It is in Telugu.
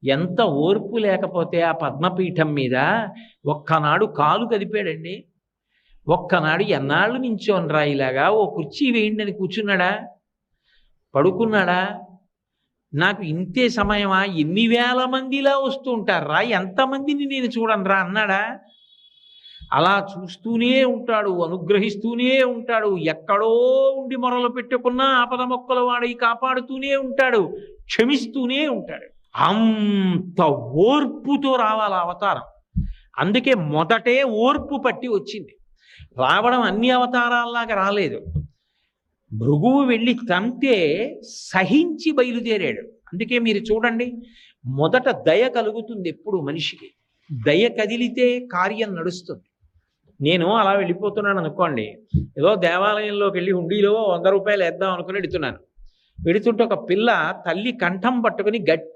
ఎంత ఓర్పు లేకపోతే ఆ పద్మపీఠం మీద ఒక్కనాడు కాలు కదిపాడండి. ఒక్కనాడు ఎన్నాళ్ళు నించోనరా ఇలాగా, ఓ కుర్చీ వేయండి అని కూర్చున్నాడా, పడుకున్నాడా? నాకు ఇంతే సమయమా, ఎన్ని వేల మందిలా వస్తూ ఉంటారా, ఎంతమందిని నేను చూడనురా అన్నాడా? అలా చూస్తూనే ఉంటాడు, అనుగ్రహిస్తూనే ఉంటాడు. ఎక్కడో ఉండి మొరలు పెట్టుకున్నా ఆపద మొక్కల వాడి కాపాడుతూనే ఉంటాడు, క్షమిస్తూనే ఉంటాడు. అంత ఓర్పుతో రావాలి అవతారం. అందుకే మొదటే ఓర్పు పట్టి వచ్చింది. రావడం అన్ని అవతారాల్లాగా రాలేదు. భృగువు వెళ్ళి తంతే సహించి బయలుదేరాడు. అందుకే మీరు చూడండి, మొదట దయ కలుగుతుంది ఎప్పుడు మనిషికి. దయ కదిలితే కార్యం నడుస్తుంది. నేను అలా వెళ్ళిపోతున్నాను అనుకోండి, ఏదో దేవాలయంలోకి వెళ్ళి హుండీలో 100 రూపాయలు వేద్దాం అనుకుని వెడుతున్నాను. వెడుతుంటే ఒక పిల్ల తల్లి కంఠం పట్టుకుని గట్టి